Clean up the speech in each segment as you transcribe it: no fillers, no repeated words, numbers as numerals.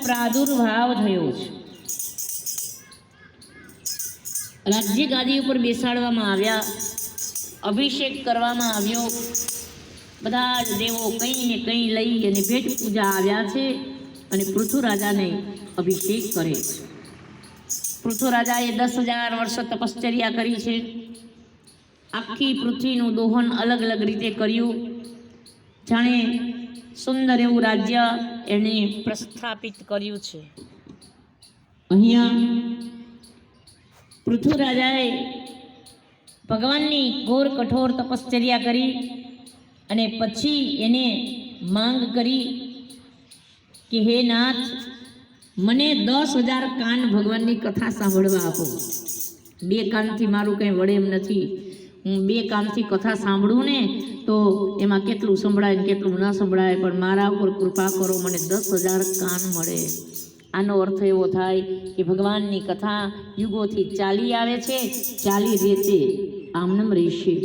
પ્રાદુર્ભાવ થયો છે. રાજ્ય ગાદી ઉપર બેસાડવામાં આવ્યા, અભિષેક કરવામાં આવ્યો. બધા જ દેવો કંઈ ને કંઈ લઈ અને ભેટ પૂજા આવ્યા છે અને પૃથ્વીરાજાને અભિષેક કરે છે. પૃથ્વીરાજાએ 10,000 વર્ષ તપશ્ચર્યા કરી છે. આખી પૃથ્વીનું દોહન અલગ અલગ રીતે કર્યું. જાણે સુંદર એવું રાજ્ય એણે પ્રસ્થાપિત કર્યું છે. અહીંયા પૃથ્વીરાજાએ ભગવાનની ઘોર કઠોર તપશ્ચર્યા કરી અને પછી એને માંગ કરી કે હે નાથ, મને 10,000 કાન ભગવાનની કથા સાંભળવા આપો. 2 કાનથી મારું કંઈ વડે એમ નથી. હું 2 કાનથી કથા સાંભળું ને તો એમાં કેટલું સંભળાય ને કેટલું ન સંભળાય, પણ મારા ઉપર કૃપા કરો, મને 10,000 કાન મળે. આનો અર્થ એવો થાય કે ભગવાનની કથા યુગોથી ચાલી આવે છે, ચાલી રહેશે, આમનમ રહેશે.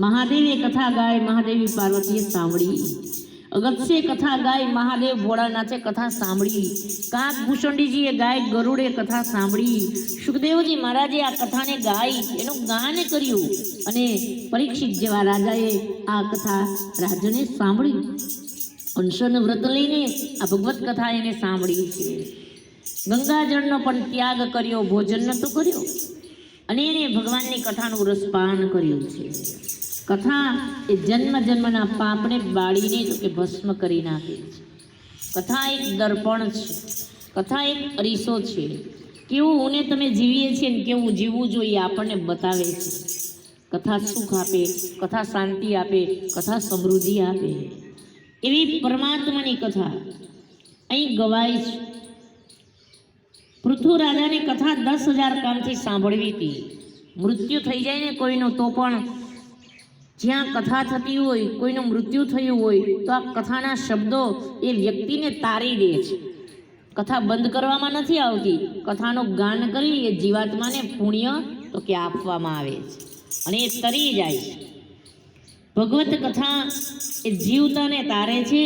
મહાદેવે કથા ગાય, મહાદેવી પાર્વતીએ સાંભળી. અગત્ય કથા ગાય, મહાદેવ ભોળાનાથે કથા સાંભળી. કાક ભૂષણજીએ ગાય, ગરુડે કથા સાંભળી. સુખદેવજી મહારાજે આ કથાને ગાઈ, એનું ગાન કર્યું અને પરીક્ષિત જેવા રાજાએ આ કથા રાજને સાંભળી. અંશનું વ્રત લઈને આ ભગવત કથા એને સાંભળી છે. ગંગાજળનો પણ ત્યાગ કર્યો, ભોજન નતો કર્યો અને એને ભગવાનની કથાનું રસપાન કર્યું છે. કથા એ જન્મ જન્મના પાપને બાળીને તો કે ભસ્મ કરી નાખે છે. કથા એક દર્પણ છે, કથા એક અરીસો છે. કેવું હું ને તમે જીવીએ છીએ ને કેવું જીવવું જોઈએ આપણને બતાવે છે. કથા સુખ આપે, કથા શાંતિ આપે, કથા સમૃદ્ધિ આપે. એવી પરમાત્માની કથા અહીં ગવાય છે. પૃથ્વીરાજાને કથા 10,000 કાનથી સાંભળવી હતી. મૃત્યુ થઈ જાય ને કોઈનું તો પણ જ્યાં કથા થતી હોય, કોઈનું મૃત્યુ થયું હોય તો આ કથાના શબ્દો એ વ્યક્તિને તારી દે છે. કથા બંધ કરવામાં નથી આવતી. કથાનું ગાન કરી એ જીવાત્માને પુણ્ય તો કે આપવામાં આવે છે અને એ તરી જાય છે. ભગવત કથા એ જીવતાને તારે છે,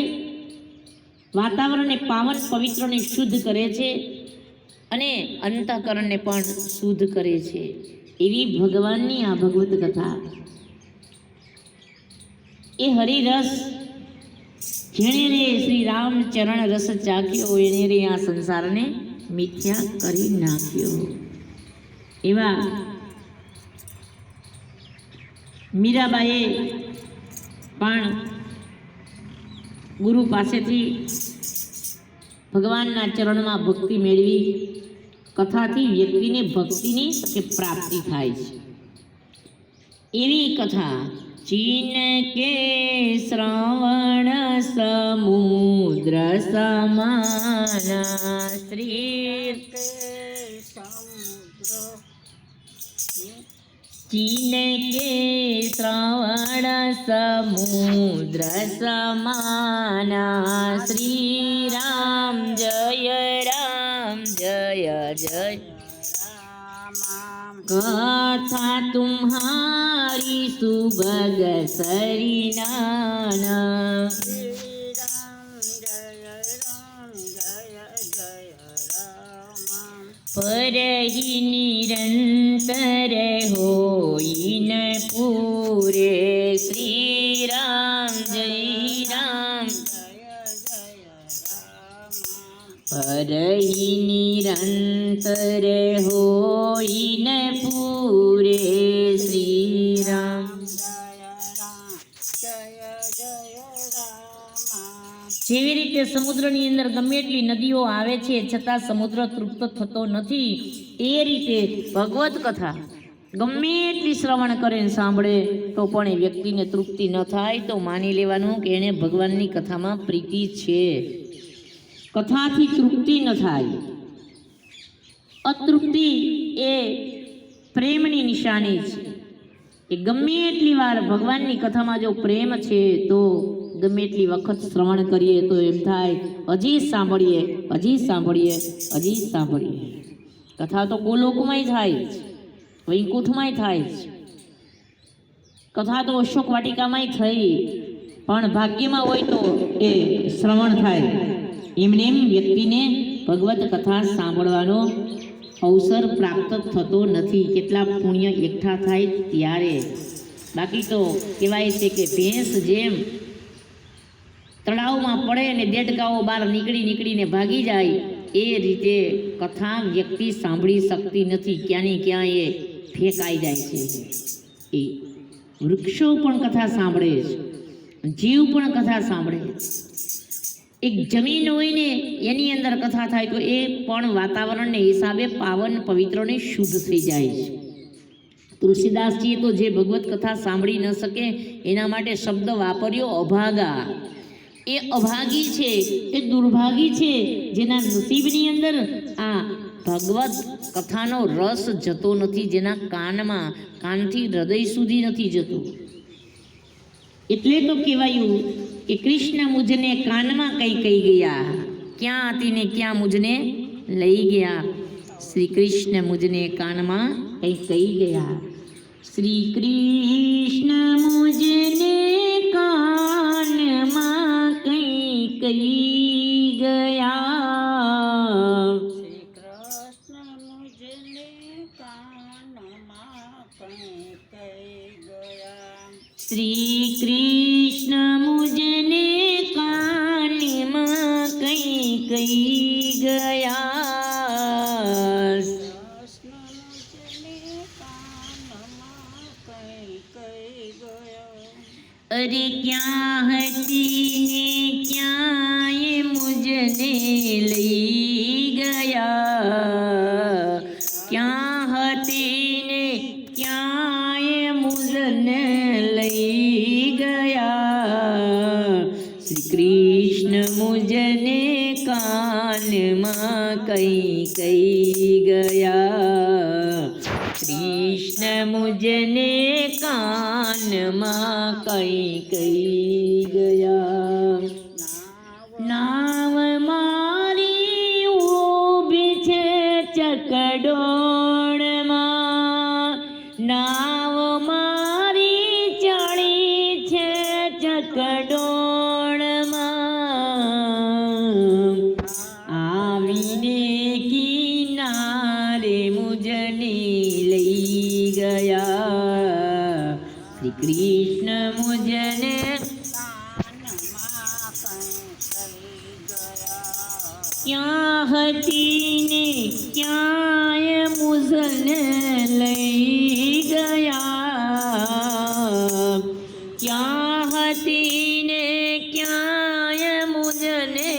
વાતાવરણને પાવન પવિત્રને શુદ્ધ કરે છે અને અંતઃકરણને પણ શુદ્ધ કરે છે. એવી ભગવાનની આ ભગવત કથા એ હરિરસ જેણે રે શ્રી રામ ચરણ રસ ચાખ્યો, એને રે આ સંસારને મિથ્યા કરી નાખ્યો. એવા મીરાબાઈએ પણ ગુરુ પાસેથી ભગવાનના ચરણમાં ભક્તિ મેળવી. કથાથી વ્યક્તિને ભક્તિની કે પ્રાપ્તિ થાય છે. એવી કથા ચીન કે શ્રવણ સમુદ્ર સમાના શ્રી ચીન કે શ્રવણ સમુદ્ર સમાના શ્રી રામ જય રામ જય જય कथा तुम्हारी सुभग सरिनाना परही निरंतर होई न पूरे श्री राम जय राम परही निरंतर होई न पूरे श्री राम જેવી રીતે સમુદ્રની અંદર ગમે એટલી નદીઓ આવે છે છતાં સમુદ્ર તૃપ્ત થતો નથી, એ રીતે ભગવત કથા ગમે એટલી શ્રવણ કરે ને સાંભળે તો પણ એ વ્યક્તિને તૃપ્તિ ન થાય તો માની લેવાનું કે એને ભગવાનની કથામાં પ્રીતિ છે. કથાથી તૃપ્તિ ન થાય. અતૃપ્તિ એ પ્રેમની નિશાની છે. કે ગમે એટલી વાર ભગવાનની કથામાં જો પ્રેમ છે તો ગમે એટલી વખત શ્રવણ કરીએ તો એમ થાય હજી સાંભળીએ, હજી સાંભળીએ, હજી સાંભળીએ. કથા તો ગોલોકમાંય થાય જ, વૈકુંઠમાંય થાય જ. કથા તો અશોક વાટિકામાંય થઈ, પણ ભાગ્યમાં હોય તો એ શ્રવણ થાય. એમને એમ વ્યક્તિને ભગવત કથા સાંભળવાનો અવસર પ્રાપ્ત થતો નથી. કેટલા પુણ્ય એકઠા થાય ત્યારે. બાકી તો કહેવાય છે કે ભેંસ જેમ તળાવમાં પડે અને દેડકાઓ બહાર નીકળીને ભાગી જાય, એ રીતે કથા વ્યક્તિ સાંભળી શકતી નથી. ક્યાંની ક્યાં એ ફેંકાઈ જાય છે. એ વૃક્ષો પણ કથા સાંભળે છે, જીવ પણ કથા સાંભળે. એક જમીન હોય ને એની અંદર કથા થાય તો એ પણ વાતાવરણને હિસાબે પાવન પવિત્ર ને શુદ્ધ થઈ જાય છે. તુલસીદાસજીએ તો જે ભગવત કથા સાંભળી ન શકે એના માટે શબ્દ વાપર્યો અભાગા. એ અભાગી છે, એ દુર્ભાગી છે જેના નસીબની અંદર આ ભગવત કથાનો રસ જતો નથી, જેના કાનથી હૃદય સુધી નથી જતો. એટલે તો કહેવાયું કે કૃષ્ણ મુજને કાનમાં કહી ગયા, ક્યાં હતી ને ક્યાં મુજને લઈ ગયા. શ્રી કૃષ્ણ મુજને કાનમાં કહી ગયા. શ્રી કૃષ્ણ મુજને કાનમાં કહી ગયા. શ્રી કૃષ્ણ મુજને કાનમાં કહી ગયા. અરે ક્યાં હતી ને ક્યાંય મુજને લઈ ગયા. ક્યાં હતી ને ક્યાંય મુજને લઈ ગયા. શ્રી કૃષ્ણ મુજને કાનમાં કહી ગયા. કૃષ્ણ મુજને કાનમાં કહી ગયા. નાવ મારી ઊભી છે ચકડોળમાં, નાવ મારી ચડી છે ચકડોળમાં. આવીને કિનારે મુજને લઈ ગયા. શ્રી કૃષ્ણ મુજને ક્યાં હતી ને ક્યાંય મુજને લઈ ગયા. ક્યાં હતી ને ક્યાંય મુજને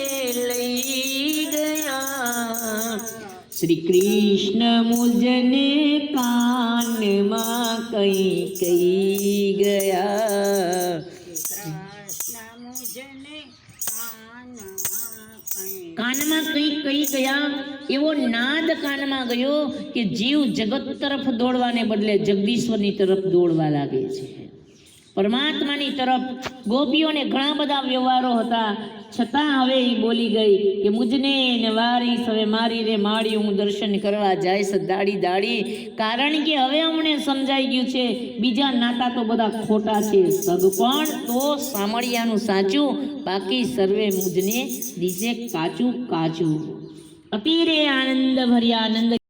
લઈ ગયા. શ્રી કૃષ્ણ મુજને કાનમાં કહી ગયા. કાનમાં કહી ગયા. એવો નાદ કાનમાં ગયો કે જીવ જગત તરફ દોડવાને બદલે જગદીશ્વરની તરફ દોડવા લાગે છે, પરમાત્માની તરફ. ગોપીઓને ઘણા બધા વ્યવહારો હતા, છતાં હવે એ બોલી ગઈ કે મુજને ને વારી હવે મારી રે માળી, હું દર્શન કરવા જઈશ દાડી દાડી. કારણ કે હવે અમને સમજાઈ ગયું છે બીજા નાતા તો બધા ખોટા છે, સગપણ તો સામળિયાનું સાચું, બાકી સર્વે મુજને દિશે કાચું કાચું. અતિરે આનંદ ભર્યા આનંદ